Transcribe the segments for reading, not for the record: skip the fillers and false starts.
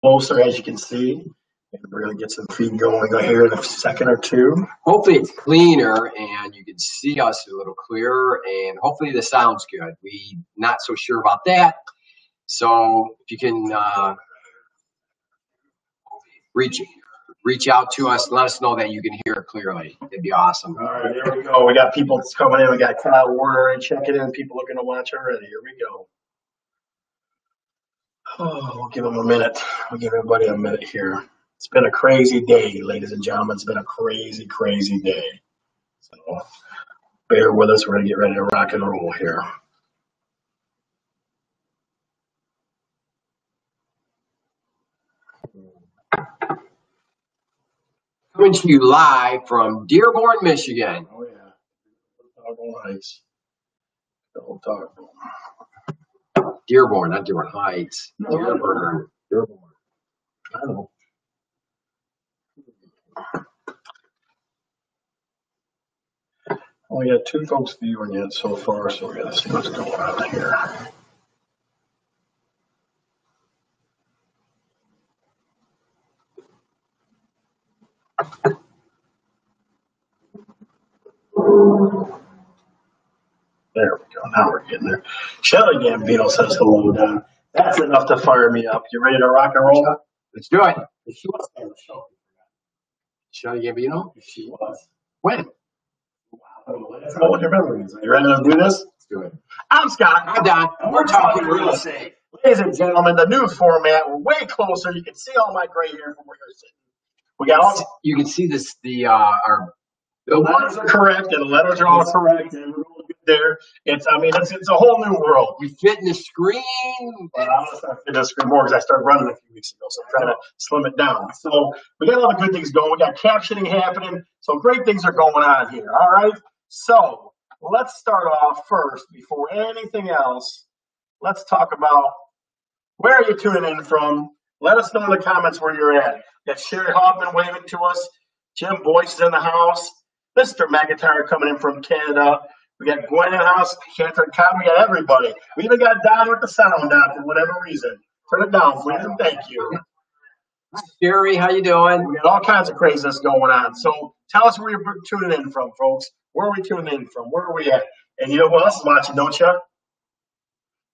closer, as you can see. And we're going to get some feed going here in a second or two. Hopefully it's cleaner and you can see us a little clearer, and hopefully the sound's good. We not so sure about that. So if you can reach out to us, let us know that you can hear it clearly. It'd be awesome. All right, there we go. We got people coming in. We got Kyle Warner and checking in. People looking to watch already. Here we go. Oh, we'll give them a minute. We'll give everybody a minute here. It's been a crazy day, ladies and gentlemen. It's been a crazy, crazy day. So bear with us. We're going to get ready to rock and roll here. Coming to you live from Dearborn, Michigan. Oh, yeah. Talkin Heights. Don't talk. Dearborn, not Dearborn Heights. No, Dearborn. Dearborn. I know. Only got 2 folks viewing yet so far, so we got to see what's going on here. There we go. Now we're getting there. Shelly Gambino says hello, Don. That's enough to fire me up. You ready to rock and roll? Let's do it. She was on the show. Shelly Gambino? She was. When? Let's go with your memories. Are you ready to do this? Let's do it. I'm Scott. I'm Don. We're talking real estate. Ladies and gentlemen, the new format. We're way closer. You can see all my gray hair from where you're sitting. We got all. You can see this. Our The letters are correct, and the letters are all correct, and we're all good there. It's a whole new world. we fit in the screen. Well, I'm gonna start fitting the screen more because I started running a few weeks ago, so I'm trying to slim it down. So we got all the good things going. We got captioning happening, so great things are going on here. All right. So let's start off first before anything else. Let's talk about where are you tuning in from. Let us know in the comments where you're at. We got Sherry Hoffman waving to us. Jim Boyce is in the house. Mr. McIntyre coming in from Canada. We got Gwen in the house. Catherine Cobb. We got everybody. We even got Don with the sound on for whatever reason. Turn it down, please, and thank you. Hi, Sherry, how you doing? We got all kinds of craziness going on. So tell us where you're tuning in from, folks. Where are we tuning in from? Where are we at? And you know who else is watching, don't you?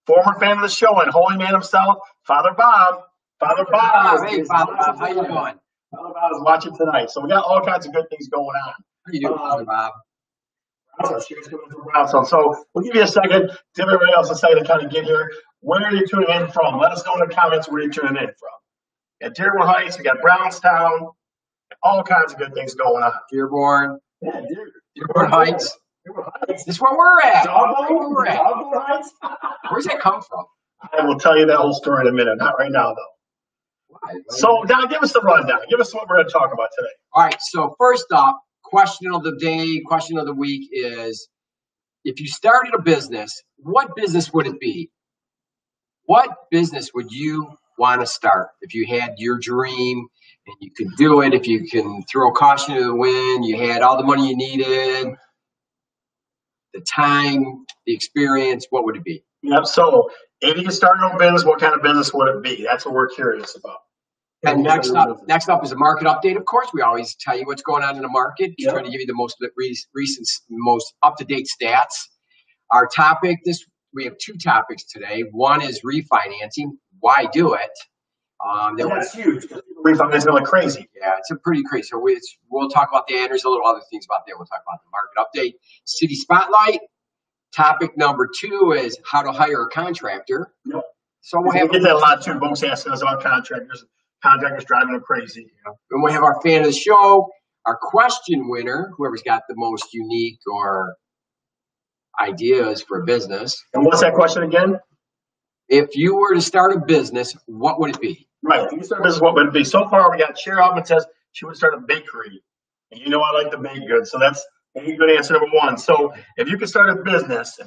Former fan of the show and holy man himself, Father Bob. Father Bob. Hey, Father Bob, how you doing? Father Bob is watching tonight. So we got all kinds of good things going on. How you doing, Father Bob? So we'll give you a second, give everybody else a second to kind of get here. Where are you tuning in from? Let us know in the comments where you're tuning in from. We got Dearborn Heights, we got Brownstown, all kinds of good things going on. Dearborn. Yeah, Dearborn Heights. Dearborn Heights. This is where we're at. Dearborn Heights. Where's that come from? I will tell you that whole story in a minute. Not right now, though. So, Don, give us the rundown. Give us what we're going to talk about today. All right. So first up, question of the day, question of the week is, if you started a business, what business would it be? What business would you want to start if you had your dream and you could do it? If you can throw caution to the wind, you had all the money you needed, the time, the experience, what would it be? Yep. So, if you could start your own business, what kind of business would it be? That's what we're curious about. And next up is a market update. Of course, we always tell you what's going on in the market. Yep. Trying to give you the most recent, most up-to-date stats. Our topic we have 2 topics today. One is refinancing. Why do it? That's huge. Refinancing is like crazy. Yeah, it's a pretty crazy. So we'll talk about that. There's a little other things about that. We'll talk about the market update. City Spotlight. Topic number 2 is how to hire a contractor. Yep. So we'll get that a lot too. Folks asking us about contractors. Contractors driving them crazy. And we have our fan of the show, our question winner, whoever's got the most unique or ideas for a business. And what's that question again? If you were to start a business, what would it be? Right. If you start a business, what would it be? So far, we got Sherry Hoffman says she would start a bakery. And you know I like to bake goods. So that's a good answer, number 1. So if you could start a business,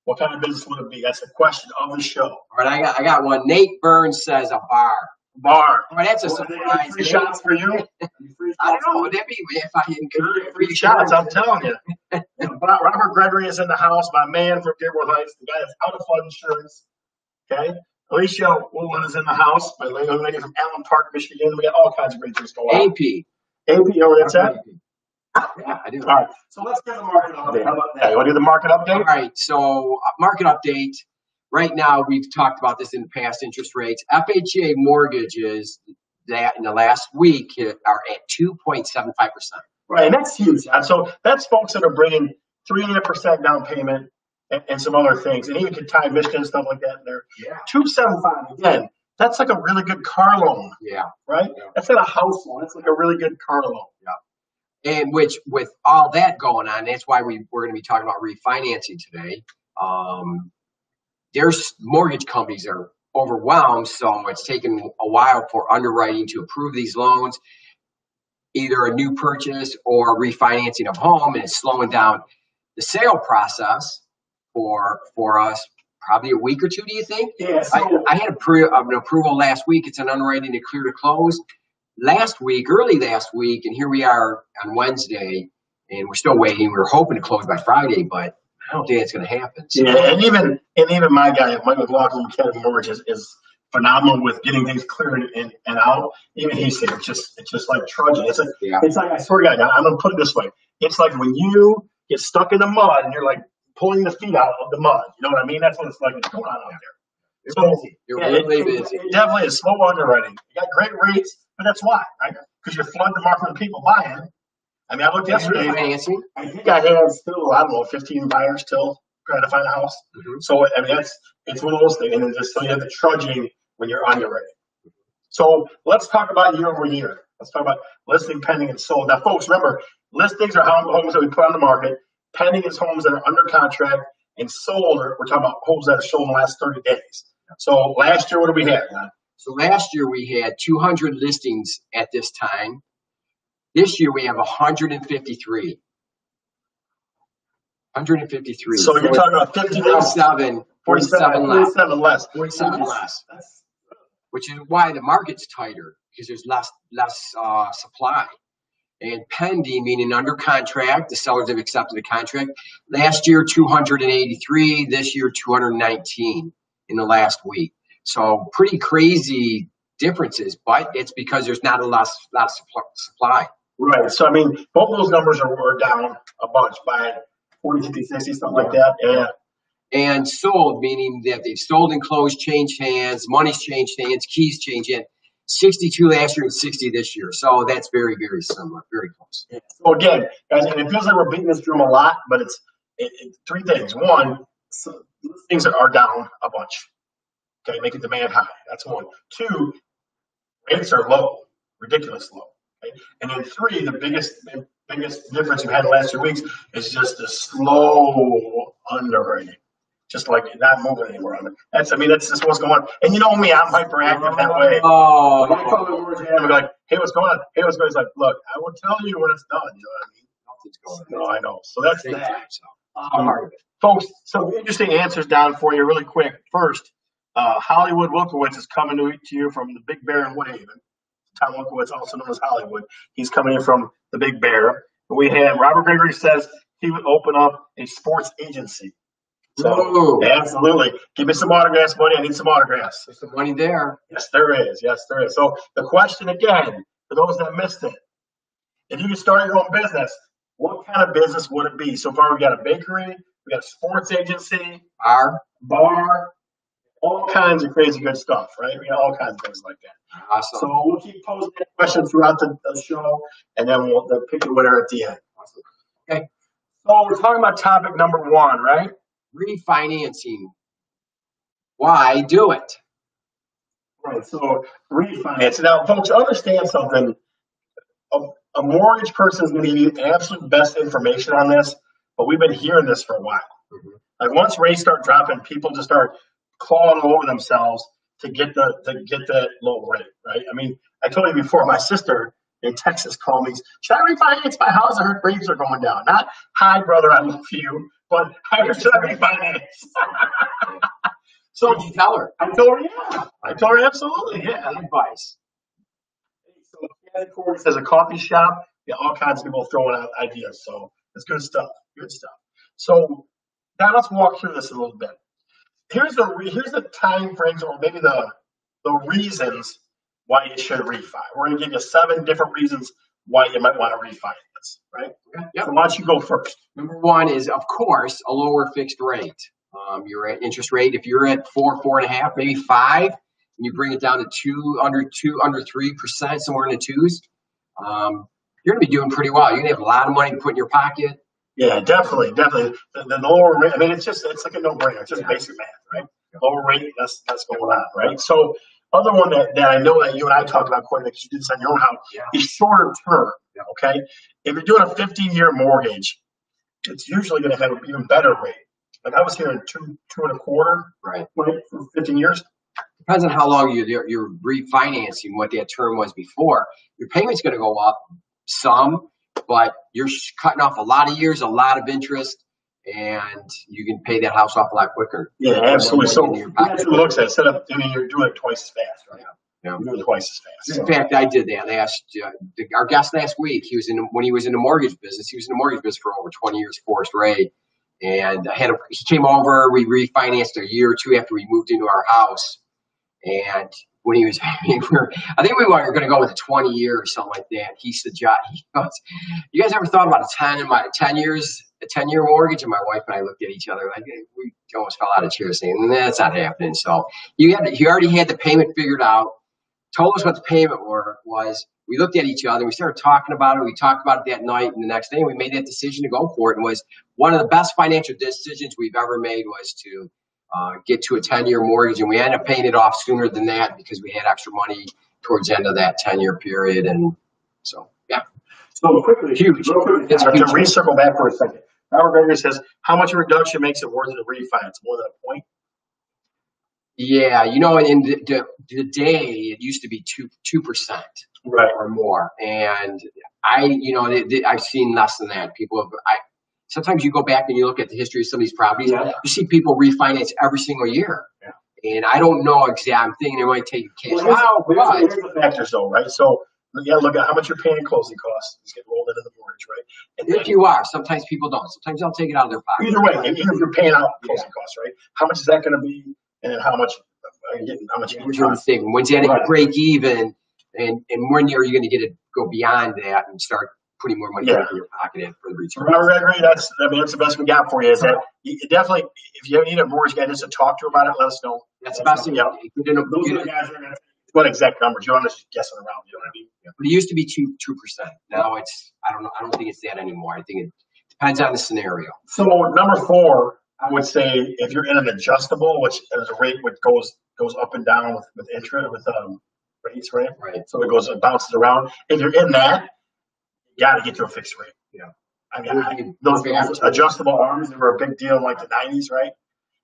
what kind of business would it be? That's the question of the show. All right, I got one. Nate Burns says a bar. Bar. Well, that's a surprise. Free shots for you? I don't know. Would that be if I encourage free shots? I'm telling you. Robert Gregory is in the house. My man from Dearborn Heights, the guy that's out of flood insurance. Okay. Alicia Woolman is in the house. My young lady from Allen Park, Michigan. We got all kinds of great things going on. AP. AP, you know where that's at? Yeah, I do. All right. So let's get the market update. How about that? You want to do the market update? All right. So market update. Right now, we've talked about this in the past. Interest rates. FHA mortgages that in the last week are at 2.75%. Right, and that's huge. So that's folks that are bringing 3.5% down payment and some other things, and even could tie Michigan and stuff like that in there. Yeah. 2.75 again. That's like a really good car loan. Yeah. Right. Yeah. That's not a house loan. That's like a really good car loan. Yeah. And which, with all that going on, that's why we're going to be talking about refinancing today. There's mortgage companies are overwhelmed, so it's taken a while for underwriting to approve these loans, either a new purchase or refinancing of home, and it's slowing down the sale process for us. Probably a week or two, do you think? Yeah. So I had an approval last week. It's an underwriting to clear to close early last week, and here we are on Wednesday, and we're still waiting. We were hoping to close by Friday, but I don't think it's going to happen. So. Yeah, and even my guy, Mike McLaughlin, Kennedy Mortgage, is phenomenal with getting things cleared and out. Even he said it's just like trudging. It's like, I swear to God, I'm gonna put it this way. It's like when you get stuck in the mud and you're like pulling the feet out of the mud. You know what I mean? That's what it's like. It's going on out there. You're busy. You're really busy. It definitely is slow underwriting. You got great rates, but that's why, right? Because you're flooding the market with people buying. I mean, I looked yesterday. I think I have still, 15 buyers still trying to find a house. Mm-hmm. So I mean, it's one of those things, and then just so you have the trudging when you're underwriting. So let's talk about year over year. Let's talk about listing, pending, and sold. Now, folks, remember, listings are homes that we put on the market. Pending is homes that are under contract, and sold we're talking about homes that are sold in the last 30 days. So last year, what did we have, man? So last year we had 200 listings at this time. This year we have 153. 153. So you're talking about 47 less. 47 less. Which is why the market's tighter, because there's less supply. And pending, meaning under contract, the sellers have accepted the contract. Last year, 283. This year, 219 in the last week. So pretty crazy differences, but it's because there's not a lot of supply. Right. So, I mean, both those numbers are down a bunch by 40, 50, 60, something like that. Yeah. And sold, meaning that they've sold and closed, changed hands, money's changed hands, keys changed hands. 62 last year and 60 this year. So that's very, very similar, very close. Yeah. So again, guys, and it feels like we're beating this drum a lot, but it's three things. One, things are down a bunch. Okay, making demand high. That's one. Two, rates are low, ridiculous low. Okay? And then three, the biggest difference we've had in the last 2 weeks is just the slow underwriting. Just like not moving anywhere on it. That's just what's going on. And you know me, I'm hyperactive that way. Oh, I call the words and I'm like, hey, what's going on? Hey, what's going on? He's like, look, I will tell you when it's done. You know what I mean? Nothing's going on. No, I know. So that's that. Folks, some interesting answers down for you really quick. First, Hollywood Wilkowitz is coming to you from the Big Bear in Woodhaven. Tom Wilkowitz, also known as Hollywood. He's coming in from the Big Bear. We have Robert Gregory says he would open up a sports agency. So, absolutely. Give me some autographs, buddy. I need some autographs. There's some money there. Yes, there is. Yes, there is. So the question again, for those that missed it, if you could start your own business, what kind of business would it be? So far, we got a bakery, we got a sports agency, bar, all kinds of crazy good stuff, right? We got all kinds of things like that. Awesome. So we'll keep posing that question throughout the show, and then we'll pick a winner at the end. Awesome. Okay. So we're talking about topic number one, right? Refinancing. Why do it? Right. So refinance. Now, folks, understand something. A mortgage person is going to give you the absolute best information on this, but we've been hearing this for a while. Mm-hmm. Like once rates start dropping, people just start clawing over themselves to get that low rate, right? I mean, I told you before, my sister in Texas called me, should I refinance my house? I heard rates are going down. Not, hi, brother, I love you, but should I refinance? So did you tell her? I told her, yeah. I told her, absolutely, yeah. Advice. So Corey says a coffee shop, yeah, all kinds of people throwing out ideas. So it's good stuff, good stuff. So now let's walk through this a little bit. here's the time frames, or maybe the reasons why you should refi. We're going to give you 7 different reasons why you might want to refinance, right? Yep. So why don't you go first? Number one is, of course, a lower fixed rate. Your interest rate, if you're at 4.5, maybe 5, and you bring it down to under 3%, somewhere in the twos, you're going to be doing pretty well. You're going to have a lot of money to put in your pocket. Yeah, definitely. The lower rate. I mean, it's like a no-brainer. It's just basic math, right? Lower rate. That's going on, right? So, other one that I know that you and I talked about quite a bit because you did this on your own house is shorter term. Okay, if you're doing a 15-year mortgage, it's usually going to have an even better rate. Like I was hearing 2.25, right, for 15 years. Depends on how long you're refinancing, what that term was before. Your payment's going to go up some, but you're cutting off a lot of years, a lot of interest, and you can pay that house off a lot quicker. Yeah, absolutely. So that's what looks at. Instead of, you're doing it twice as fast, right? Yeah. You're doing it twice as fast. In fact, I did that. I asked our guest last week. When he was in the mortgage business. He was in the mortgage business for over 20 years, Forrest Ray. And he came over. We refinanced a year or two after we moved into our house. And when he was, I think we were going to go with a 20-year or something like that. He said, "John, you guys ever thought about a 10-year mortgage?" And my wife and I looked at each other like we almost fell out of chairs, saying, "That's not happening." So he already had the payment figured out. Told us what the payment was. We looked at each other. And we started talking about it. We talked about it that night, and the next day we made that decision to go for it. And was one of the best financial decisions we've ever made was to get to a 10-year mortgage, and we ended up paying it off sooner than that because we had extra money towards the end of that 10-year period. And so, yeah. So quickly, huge. It's huge. To recircle back for a second. Robert Gregory says, how much a reduction makes it worth it to refinance? More than a point? Yeah, in the day, it used to be 2%, right, or more. And I've seen less than that. Sometimes you go back and you look at the history of some of these properties, you see people refinance every single year. Yeah. And I don't know exactly. I'm thinking they might take cash out. Here's the factors, though, right? So you got to look at how much you're paying in closing costs. It's getting rolled into the mortgage, right? And if you are, sometimes people don't. Sometimes they'll take it out of their pocket. Either way, even if you're paying out closing costs, right? How much is that going to be, and how much you're thinking? When's that at break even? And when are you going to get it go beyond that and start putting more money in your pocket for the return? That's the best we got for you. Is that you definitely, if you need a mortgage guy just to talk to about it, let us know. That's the best thing. Those are the guys that are going to what exact numbers. You don't just guessing around. You know what I mean? Yeah. But it used to be 2%. Now it's I don't think it's that anymore. I think it depends on the scenario. So number 4, I would say if you're in an adjustable, which is a rate which goes up and down with interest with rates, right? Right. So it bounces around. If you're in that, you got to get to a fixed rate. Yeah. I mean, those adjustable arms, they were a big deal in like the 90s, right?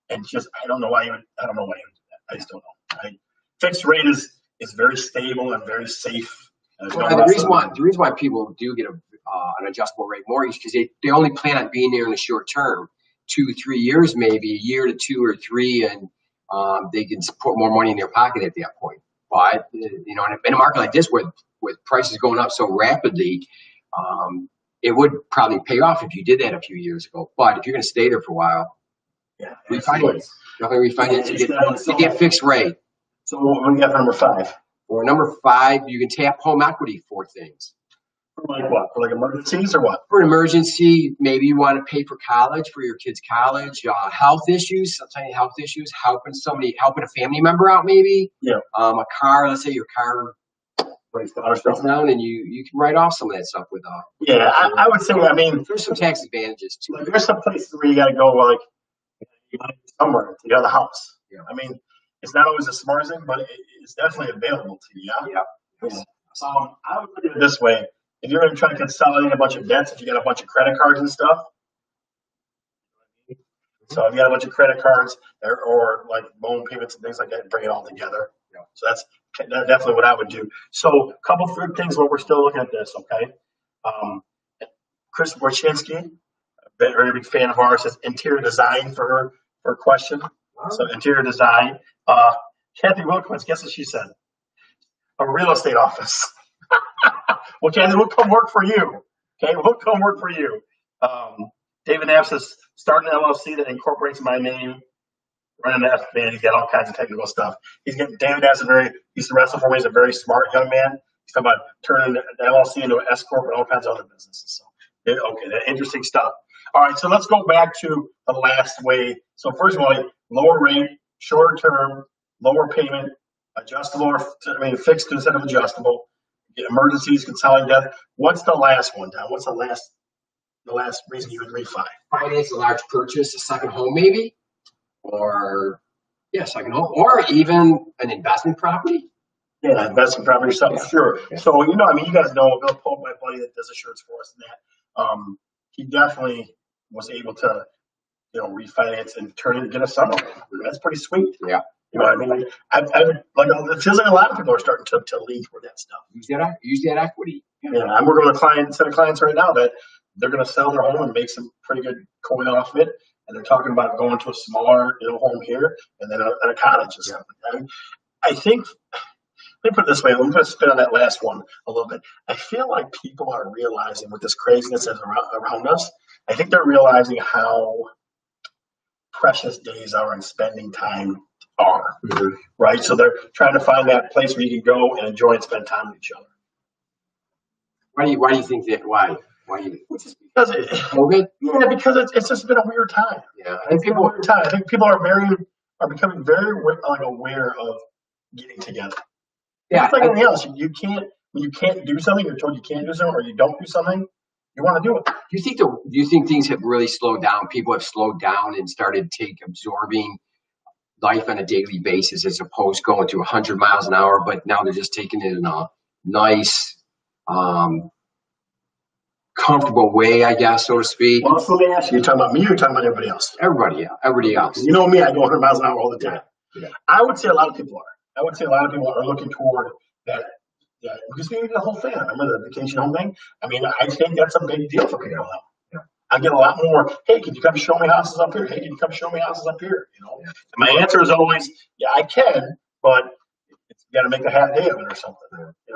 And just I don't know why you would do that. I just don't know. Right? Fixed rate is very stable and very safe. The reason why people do get an adjustable rate mortgage because they only plan on being there in the short term, 2-3 years, maybe a year to 2 or 3, and they can put more money in their pocket at that point. But in a market like this, with prices going up so rapidly, it would probably pay off if you did that a few years ago. But if you're going to stay there for a while, refinance. Definitely refinance to get fixed rate. So what do we got for number 5? Or number 5, you can tap home equity for things. For like what? For like emergencies or what? For an emergency, maybe you want to pay for college, for your kids' college, health issues, sometimes health issues, helping a family member out maybe. Yeah. A car, let's say your car breaks down and you can write off some of that stuff with Yeah, I would say, there's some tax advantages too. Like there's some places where you got to go like you want to go somewhere to get out of the house. Yeah. It's not always the smartest thing, but it's definitely available to you. Yeah. I would look at it this way. If you're going to try to consolidate a bunch of debts, if you got a bunch of credit cards and stuff, so if you got a bunch of credit cards or like loan payments and things like that, bring it all together. Yeah. So that's definitely what I would do. So a couple of things while we're still looking at this, okay? Chris Borchinski, a very big fan of ours, says interior design for her question. Wow. So interior design. Kathy Wilkins, guess what she said? A real estate office. Well, Kathy, we'll come work for you. Okay, we'll come work for you. David Knapp says, start an LLC that incorporates my name running the FBA. He's got all kinds of technical stuff. David he's the wrestler for me. He's a very smart young man. He's talking about turning the LLC into an S corp and all kinds of other businesses. So, okay, that interesting stuff. All right, so let's go back to the last way. So first of all, lower rate, shorter term, lower payment, adjustable, fixed instead of adjustable, emergencies, consolidated death. What's the last one, Don? What's the last reason you would refi? Finance a large purchase, a second home maybe, or second home, or even an investment property. Yeah, investment property or something. Yeah. Sure. Yeah. So you guys know Bill Pope, my buddy that does the shirts for us, and that he definitely was able to refinance and get a summer. That's pretty sweet. Yeah. You know what I mean? It feels like a lot of people are starting to lean toward that stuff. Use that equity. Yeah, I'm working with a set of clients right now that they're going to sell their home and make some pretty good coin off of it, and they're talking about going to a smaller home here and then a cottage or something. Yeah. I think, let me put it this way. I'm going to spin on that last one a little bit. I feel like people are realizing with this craziness that's around us, I think they're realizing how precious days are and spending time are, right? So they're trying to find that place where you can go and enjoy and spend time with each other. Why do you think that? Why? Because COVID? Yeah, because it's just been a weird time. Yeah, I think people are becoming very aware of getting together. Yeah, it's like anything else. You can't do something. You're told you can't do something, or you don't do something. You want to do it. Do you think things have really slowed down? People have slowed down and started absorbing life on a daily basis as opposed to going to 100 miles an hour, but now they're just taking it in a nice, comfortable way, I guess, so to speak. Well, so let me ask you, you're talking about me or you're talking about everybody else? Everybody else. You know me, I go 100 miles an hour all the time. Yeah. I would say a lot of people are. I would say a lot of people are looking toward that. Yeah, because maybe the whole thing. Remember the vacation home thing? I mean, I think that's a big deal for people now. Yeah. I get a lot more, hey, can you come show me houses up here? Hey, can you come show me houses up here? Yeah. My answer is always, yeah, I can, but you got to make a half day of it or something.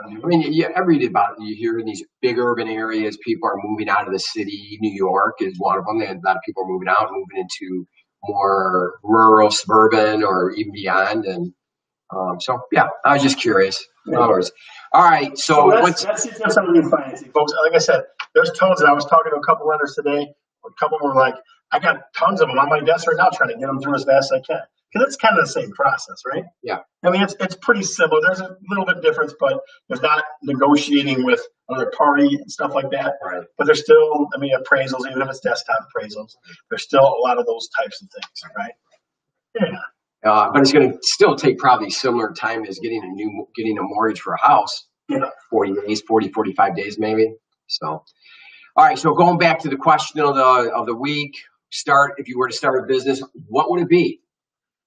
I mean, every day you hear in these big urban areas, people are moving out of the city. New York is one of them. And a lot of people are moving out, moving into more rural, suburban, or even beyond. And so, yeah, I was just curious. Yeah. All right, so that's some of the financing, folks. Like I said, there's tons. And I was talking to a couple lenders today. A couple were like, I got tons of them on my desk right now, trying to get them through as fast as I can. Because it's kind of the same process, right? Yeah. I mean, it's pretty similar. There's a little bit of difference, but there's not negotiating with another party and stuff like that. Right. But there's still, appraisals, even if it's desktop appraisals, there's still a lot of those types of things, right? Yeah. But it's going to still take probably similar time as getting a mortgage for a house. Yeah. 45 days maybe. So, all right. So going back to the question of the week, if you were to start a business, what would it be?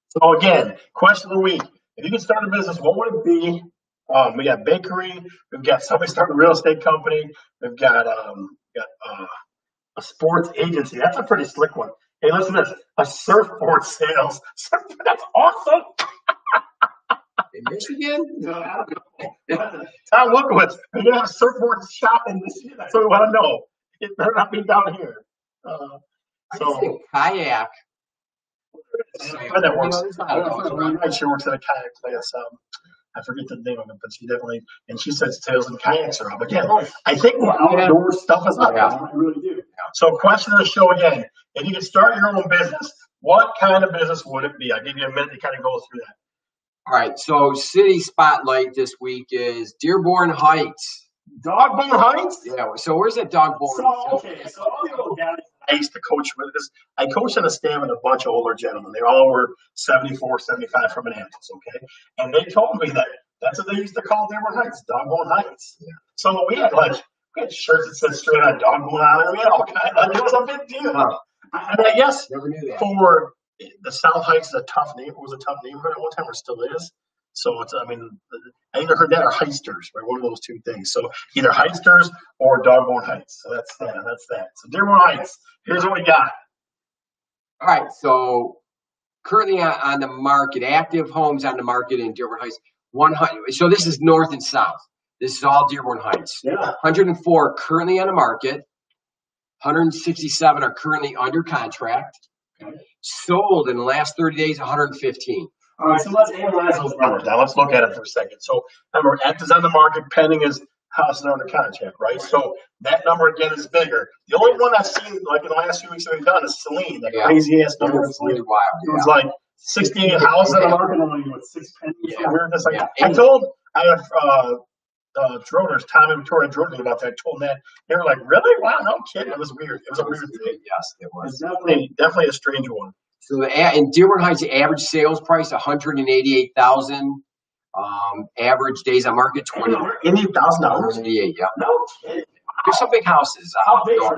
So again, question of the week: if you could start a business, what would it be? We got bakery. We've got somebody starting a real estate company. We've got a sports agency. That's a pretty slick one. Hey, listen to this: a surfboard sales. That's awesome. In Michigan? Tom Lukowitz, you're gonna have a surfboard shop in this year. That's what we want to know. It better not be down here. I think kayak. That works. She works at a kayak place. I forget the name of it, but she definitely, and she says tails and kayaks are up. Again, I think the outdoor stuff is up. I really do. So question of the show again, if you could start your own business, what kind of business would it be? I'll give you a minute to kind of go through that. All right, so city spotlight this week is Dearborn Heights. Dogborn Heights? Yeah, so where's that Dogborn? So all the old guys I used to coach with this. I coached on a stand with a bunch of older gentlemen. They all were 74, 75 from Minneapolis, okay? And they told me that's what they used to call Dearborn Heights, Dogborn Heights. Yeah. So we had shirts that said straight on Dogborn on it. We had all kinds. It was a big deal. Huh. I guess for the South Heights is a tough name. It was a tough neighborhood at one time, or still is. So it's, I either heard that or Heisters, right? One of those two things. So either Heisters or Dogborn Heights. So that's that. So Dearborn Heights, here's what we got. All right. So currently on the market, active homes on the market in Dearborn Heights. 100. So this is north and south. This is all Dearborn Heights. Yeah. 104 currently on the market. 167 are currently under contract. Okay. Sold in the last 30 days, 115. All right, so let's analyze those numbers now. Let's look at it for a second. So, number X is on the market, pending is house is under contract, right? So that number again is bigger. The only one I've seen like in the last few weeks that we've done is Celine, that crazy ass number. It's really wild. It was like 68 houses on the market, only with 6 pennies. I have Droners, Tom and Victoria Jordan about that. I told them that. They were like, really? Wow, no kidding. It was weird. It was a weird thing. Yes, it was. It's definitely a strange one. So in Dearborn Heights, the average sales price, 188,000. Average days on market, $88,000. $188, yeah. No kidding. There's some big houses. How big for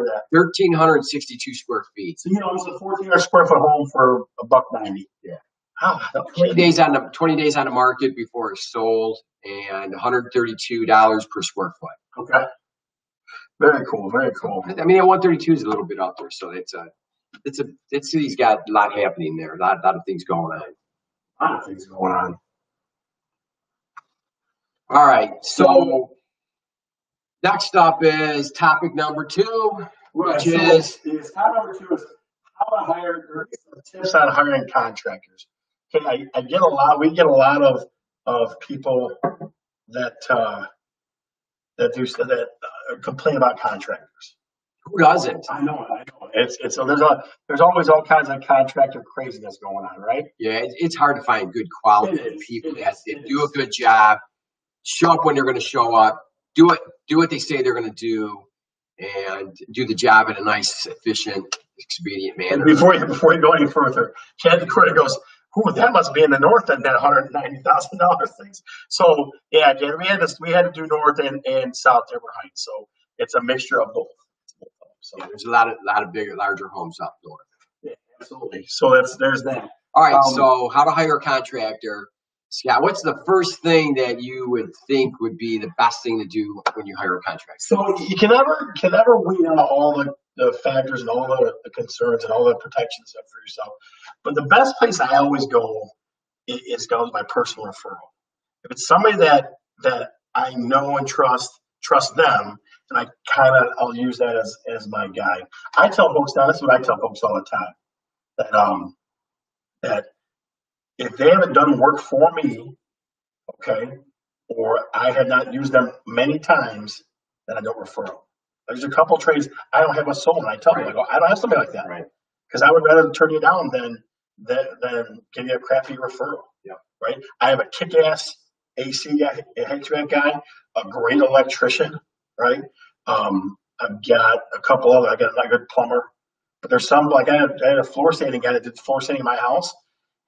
that? 1,362 square feet. So it's a 1,400 square foot home for $190. Yeah. Ah, 20 days on the market before it's sold, and $132 per square foot. Okay. Very cool. Very cool. I mean, 132 is a little bit out there, so he's got a lot happening there. A lot of things going on. A lot of things going on. All right. So next up is topic number 2, which is topic number 2 is how to hire, or tips on hiring contractors. Okay, we get a lot of people that complain about contractors. Who doesn't? I know it. There's always all kinds of contractor craziness going on, right? Yeah, it's hard to find good quality people that do a good job, show up when they're going to show up, do what they say they're going to do, and do the job in a nice, efficient, expedient manner. And before you go any further, Chad Corey goes, "Ooh, that must be in the north and that $190,000 things." So yeah, Jan, we had to do north and south Dearborn Heights. So it's a mixture of both. So there's a lot of bigger, larger homes up north. Yeah, absolutely. So there's that. All right. So how to hire a contractor, Scott? What's the first thing that you would think would be the best thing to do when you hire a contractor? So you can never weed out all the factors and all the concerns and all the protections for yourself. But the best place I always go is my personal referral. If it's somebody that I know and trust them, then I'll use that as my guide. I tell folks now, this is what I tell folks all the time, that if they haven't done work for me, okay, or I have not used them many times, then I don't refer them. There's a couple trades I don't have a soul, and I tell them, I go, I don't have somebody like that, right? Because I would rather turn you down than give you a crappy referral. Yeah. Right. I have a kick-ass AC guy, a HVAC guy, a great electrician. Right. I've got a couple other. I got a good plumber, but there's some like I had a floor sanding guy that did floor sanding in my house.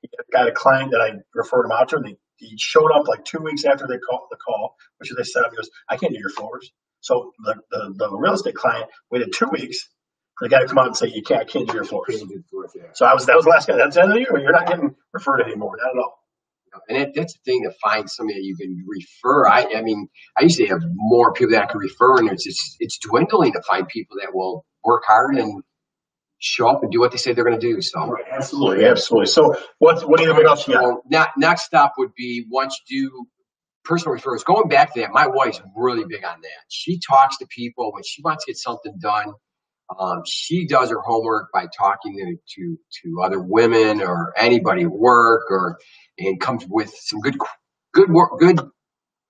He got a client that I referred him out to, and he showed up like 2 weeks after the call, which they set up. He goes, "I can't do your floors." So the real estate client waited 2 weeks for the guy to come out and say, I can't do your floors. So that was the last guy. That's the end of the year. You're not getting referred anymore, not at all. And that's the thing, to find somebody that you can refer. I mean, I used to have more people that I could refer, and it's dwindling to find people that will work hard and show up and do what they say they're going to do. So right, absolutely. So what else you got? Next up would be, once you do personal referrals. Going back to that, my wife's really big on that. She talks to people when she wants to get something done. She does her homework by talking to other women or anybody at work, and comes with some good work.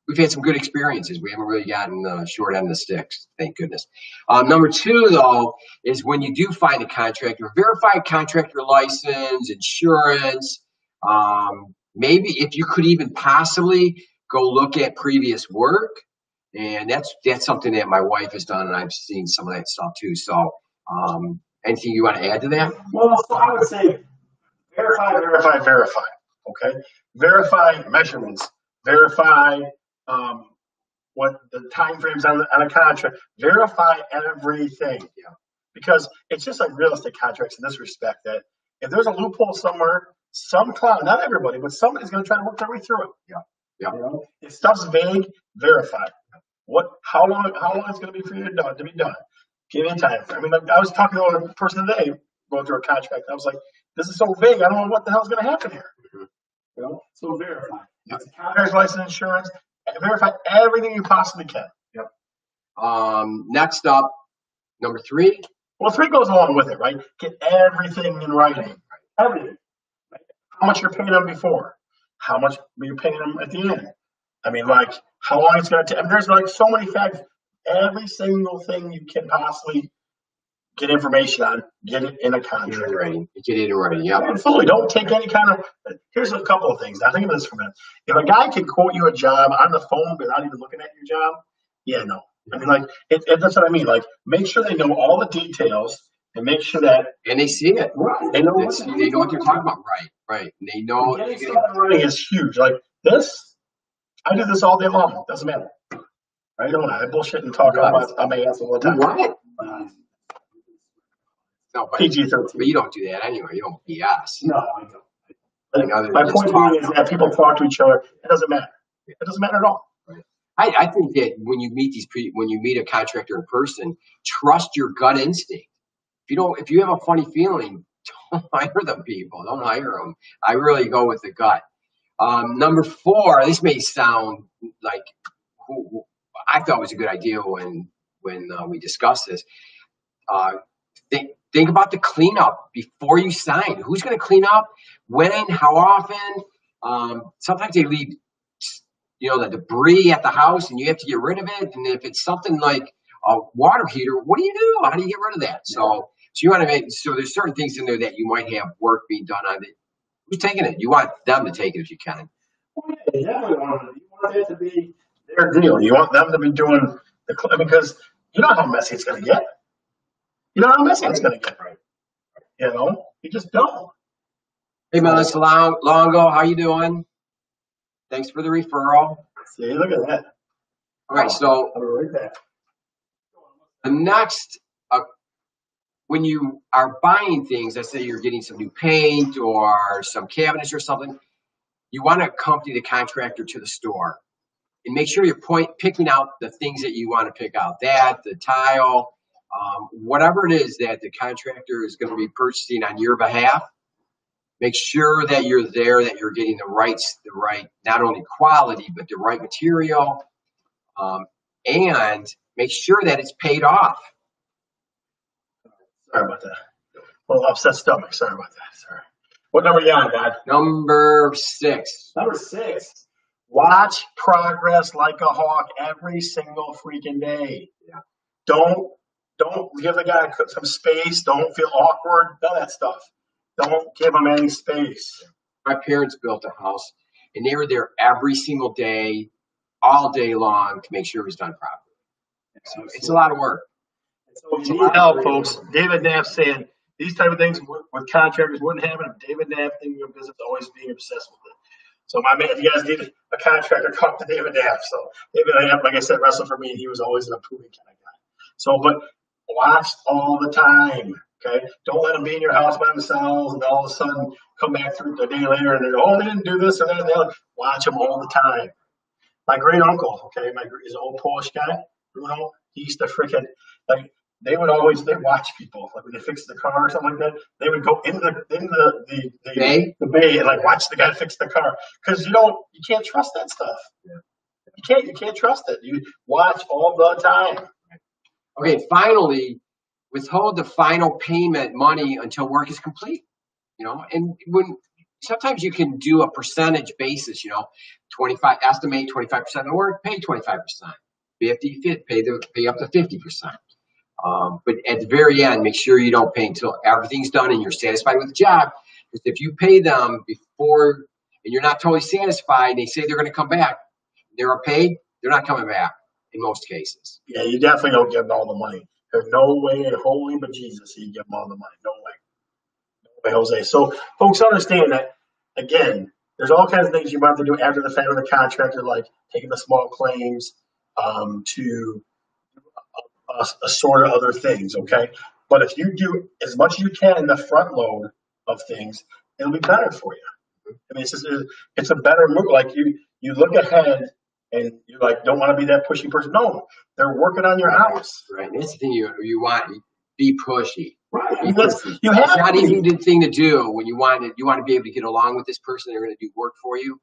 We've had some good experiences. We haven't really gotten the short end of the sticks, thank goodness. Number 2, though, is when you do find a contractor, verify contractor license, insurance. Maybe if you could even possibly go look at previous work. And that's something that my wife has done, and I've seen some of that stuff too. So anything you want to add to that? Well, so I would say verify. Okay? Verify measurements. Verify what the time frames on a contract. Verify everything. Yeah. Because it's just like real estate contracts in this respect, that if there's a loophole somewhere, some clown, not everybody, but somebody's going to try to work their way through it. Yeah. Yeah. If stuff's vague, verify. How long it's going to be for you to be done? Give me time. I mean, like, I was talking to a person today going through a contract. I was like, "This is so vague. I don't know what the hell's going to happen here." Mm-hmm. So verify. Yeah. It's a contract, license, insurance. Verify everything you possibly can. Yep. Next up, number 3. Well, 3 goes along with it, right? Get everything in writing. Everything. Right? How much you're paying them before. How much you're paying them at the end. I mean, like, how long it's going to take. I mean, there's like so many facts. Every single thing you can possibly get information on, get it in a contract. Get it in writing. Yeah. Absolutely. Don't take any kind of. Here's a couple of things. Now, think of this for a minute. If a guy can quote you a job on the phone without even looking at your job, yeah, no. I mean, like, that's what I mean. Like, make sure they know all the details and make sure that. And they see it. Right. They know what they're talking about. Right. And they know. Getting stuff writing is huge. Like this, I do this all day long. Doesn't matter. I don't know. I bullshit and talk on my ass all the time. What? No, but PG-13. But you don't do that anyway. You don't BS. No, I don't. My point being is that people talk to each other. It doesn't matter. It doesn't matter at all. I think that when you meet a contractor in person, trust your gut instinct. If you have a funny feeling, don't hire them people. Don't hire them. I really go with the gut. Number 4, this may sound like I thought was a good idea when we discussed this. Think about the cleanup before you sign. Who's going to clean up? When? How often? Sometimes they leave, the debris at the house, and you have to get rid of it. And if it's something like a water heater, what do you do? How do you get rid of that? So you want to make there's certain things in there that you might have work being done on it. Who's taking it? You want them to take it if you can. You want it to be their deal. You want them to be doing because you know how messy it's going to get. You know how messy it's going to get, right? You just don't. Hey, Melissa Longo, how you doing? Thanks for the referral. See, look at that. All right, so the next, when you are buying things, let's say you're getting some new paint or some cabinets or something, you want to accompany the contractor to the store and make sure you're picking out the things that you want to pick out. The tile, whatever it is that the contractor is going to be purchasing on your behalf. Make sure that you're there, that you're getting the right, not only quality, but the right material, and make sure that it's paid off. Sorry about that. A little upset stomach. Sorry about that. Sorry. What number are you on, Dad? Number 6. Number 6. Watch progress like a hawk every single freaking day. Yeah. Don't give the guy some space. Don't feel awkward. None of that stuff. Don't give them any space. My parents built a house, and they were there every single day, all day long, to make sure it was done properly. So it's a lot of work. So if you need help, folks, David Knapp saying these type of things with contractors wouldn't happen if David Knapp thinking of business always being obsessed with it. So my man, if you guys need a contractor, talk to David Knapp. So David Knapp, like I said, wrestled for me, and he was always an approving kind of guy. So, but watch all the time. Okay, don't let them be in your house by themselves, and all of a sudden come back through a day later and they're they didn't do this or that and the other. Watch them all the time. My great uncle, his old Polish guy, Bruno, he used to freaking they watch people when they fix the car or something like that. They would go in the bay and watch the guy fix the car because you can't trust that stuff. Yeah. You can't trust it. You watch all the time. Okay, finally, withhold the final payment money until work is complete. And when sometimes you can do a percentage basis. 25 of the work, pay 25%. 50, pay up to 50%. But at the very end, make sure you don't pay until everything's done and you're satisfied with the job. Because if you pay them before and you're not totally satisfied, and they say they're going to come back, they're paid, they're not coming back in most cases. Yeah, you definitely don't give them all the money. There's no way in holy but Jesus you give them all the money. No way. No way, Jose. So folks understand that, again, there's all kinds of things you might have to do after the fact with the contractor, like taking the small claims to sort of other things, okay? But if you do as much as you can in the front load of things, it'll be better for you. I mean, it's a better move. Like you look ahead and you don't want to be that pushy person. No, they're working on your house. Right. And that's the thing you want. Be pushy. Right. It's not an easy thing to do when you want to be able to get along with this person. They're going to do work for you,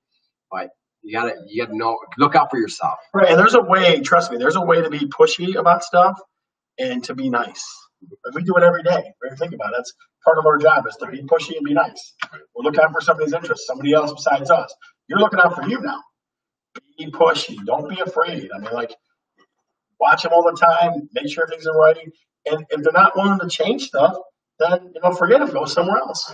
but you gotta know, look out for yourself. Right. And there's a way, trust me, there's a way to be pushy about stuff and to be nice. And we do it every day. When you think about it, that's part of our job is to be pushy and be nice. We're looking out for somebody's interest, somebody else besides us. You're looking out for you now. Be pushy. Don't be afraid. I mean, like, watch them all the time. Make sure things are writing. And if they're not willing to change stuff, then forget it. Go somewhere else.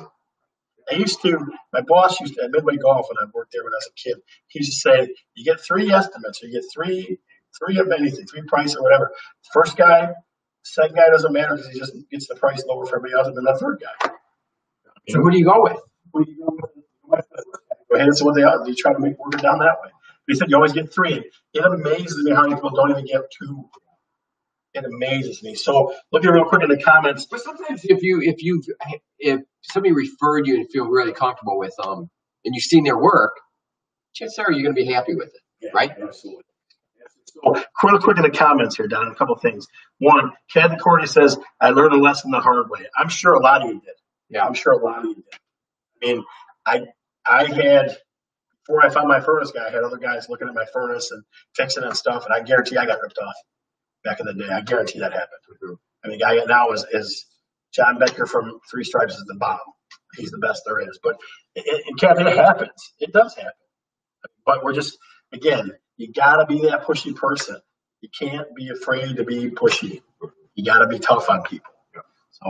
My boss used to, at Midway Golf when I worked there when I was a kid, he used to say, you get 3 estimates, or you get three of anything, 3 prices or whatever. First guy, second guy doesn't matter because he just gets the price lower for everybody else, and then the third guy. So who do you go with? Go ahead, that's what they are. You try to work it down that way. But he said you always get 3. It amazes me how many people don't even get 2. It amazes me. So looking real quick in the comments. But sometimes if somebody referred you and feel really comfortable with them, and you've seen their work, chances are you're going to be happy with it, right? Absolutely. So real quick in the comments here, Don, a couple of things. One, Kathy Cordy says, I learned a lesson the hard way. I'm sure a lot of you did. Yeah. I'm sure a lot of you did. I mean, I had, before I found my furnace guy, I had other guys looking at my furnace and fixing it and stuff, and I guarantee I got ripped off back in the day. I guarantee that happened. I mean, the guy now is John Becker from Three Stripes is the bomb. He's the best there is. But Kathy, it happens. It does happen. But we're just, again, you got to be that pushy person. You can't be afraid to be pushy. You got to be tough on people. So,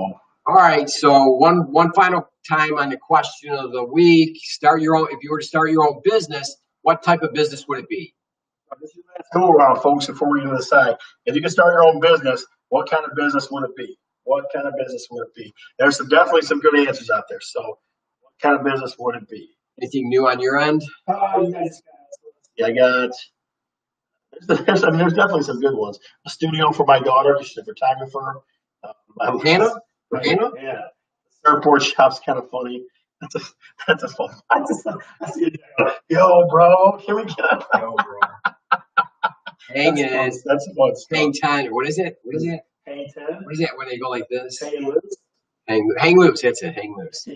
all right. So one final time on the question of the week: if you were to start your own business, what type of business would it be? Let's go around, folks, before we decide. If you could start your own business, what kind of business would it be? What kind of business would it be? There's definitely some good answers out there. So, what kind of business would it be? Anything new on your end? Yeah, I got. There's definitely some good ones. A studio for my daughter. She's a photographer. Hannah? Yeah. Surfboard shop's kind of funny. That's a fun. I see it. Yo, bro, can we get it? Yo, bro. Hang it. That's fun. Hang 10. What is it? Hang 10. What is that when they go like this? Hang loose. Hang loose. That's it. Hang loose.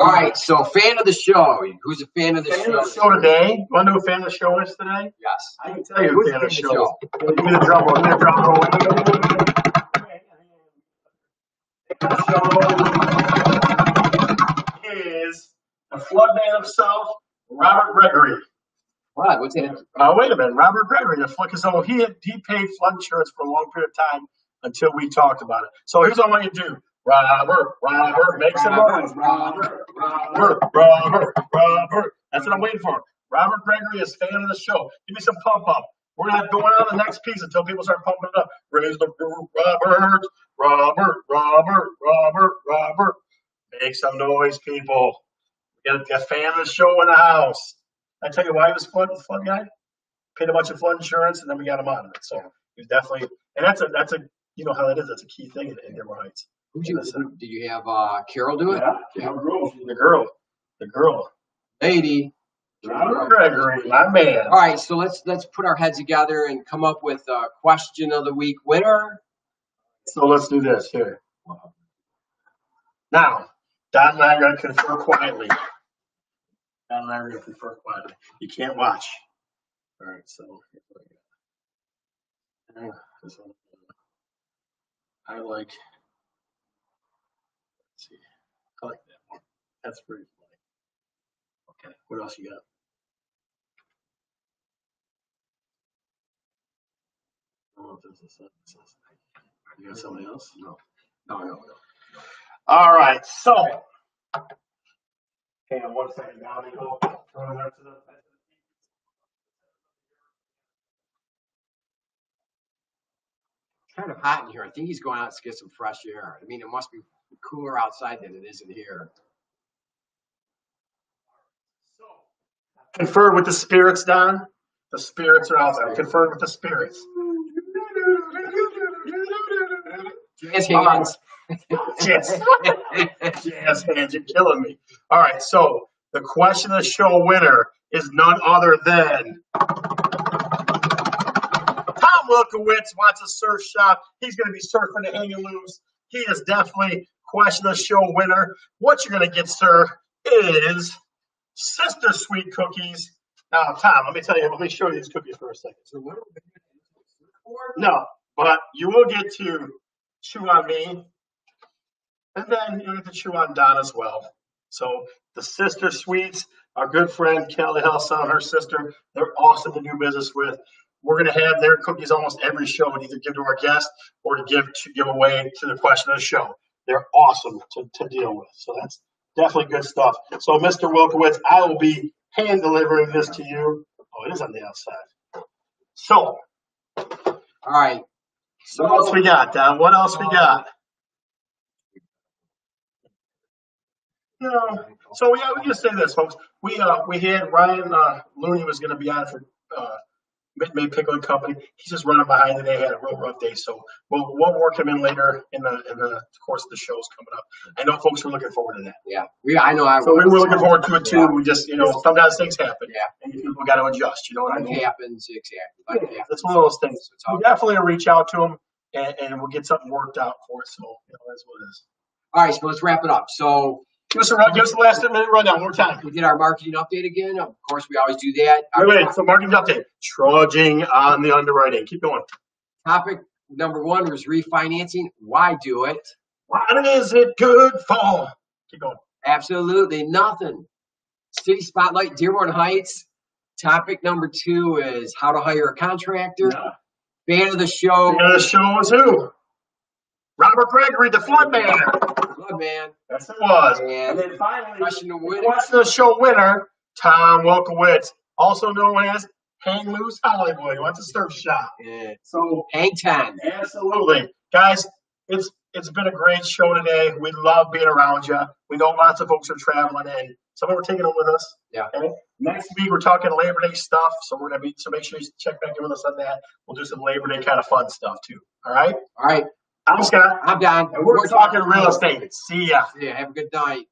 All right. So, fan of the show. Who's a fan of the show? Fan of the show today. You want to know who fan of the show is today? Yes. I can tell you who fan of the show is. Give me the drum roll. Give me the drum roll. Is the flood man himself, Robert Gregory. What? What's that? Wait a minute, Robert Gregory. The flood, so he paid flood insurance for a long period of time until we talked about it. So here's what I want you to do. Robert, make some noise. Robert. That's what I'm waiting for. Robert Gregory is fan of the show. Give me some pump up. We're gonna have going on the next piece until people start pumping it up. Raise the roof, Robert. Make some noise, people. We got a fan of the show in the house. I tell you why he was the flood guy. Paid a bunch of flood insurance, and then we got him out of it. So he's definitely, and that's a you know how that is. That's a key thing in Dearborn Heights. Did you have Carol do it? Yeah, the girl, lady. Robert Gregory, my man. All right, so let's put our heads together and come up with a question of the week winner. So let's do this here. Now, Don and I are going to confer quietly. You can't watch. All right, so I like. Let's see. I like that one. That's pretty funny. Okay, what else you got? I don't know if this is. You got something else? No. All right, so. Hang on 1 second. Now let me go. It's kind of hot in here. I think he's going out to get some fresh air. I mean, it must be cooler outside than it is in here. So, confer with the spirits, Don. The spirits are out there. Confer with the spirits. Jazz hands. Jazz hands, you're killing me. All right, so the question of the show winner is none other than Tom Wilkowitz wants a surf shop. He's going to be surfing and hanging loose. He is definitely question of the show winner. What you're going to get, sir, is Sister Sweet cookies. Now, Tom, let me show you these cookies for a second. So no, but you will get to chew on me. And then you get to chew on Don as well. So the Sister Sweets, our good friend Kelly Helsa and her sister, they're awesome to do business with. We're going to have their cookies almost every show and either give to our guests or to give away to the question of the show. They're awesome to deal with. So that's definitely good stuff. So Mr. Wilkowitz, I will be hand delivering this to you. Oh, it is on the outside. So, all right. So what else we got, Don? What else we got? No. So we just say this, folks. We had Ryan Looney was going to be on for Mitten Made Pickling Company. He's just running behind today. He had a real rough day, so we'll work him in later in the course of the shows coming up. I know folks were looking forward to that. Yeah, I know. So we were looking forward to it too. Yeah. We just sometimes things happen. Yeah, and people got to adjust. You know what I mean? It happens exactly. Yeah, that's one of those things. We definitely reach out to him and we'll get something worked out for us. So that's what it is. All right, so let's wrap it up. So. Give us the last minute rundown one more time. We did our marketing update again. Of course, we always do that. Wait. So marketing update. Trudging on the underwriting. Keep going. Topic number 1 was refinancing. Why do it? What is it good for? Keep going. Absolutely nothing. City Spotlight, Dearborn Heights. Topic number 2 is how to hire a contractor. Yeah. Fan of the show. Fan of the show is who? Robert Gregory, the Flood Man. Man. Yes, it was. And then finally, question the show winner, Tom Wilkowitz, also known as Hang Loose Hollywood. He went to surf shop. Yeah. So Hang 10. Absolutely. Guys, it's been a great show today. We love being around you. We know lots of folks are traveling in. Some of them are taking them with us. Yeah. Okay? Next week, we're talking Labor Day stuff. So we're going to so make sure you check back in with us on that. We'll do some Labor Day kind of fun stuff too. All right? All right. I'm Scott. I'm Don. And we're talking real estate. See ya. Yeah, have a good night.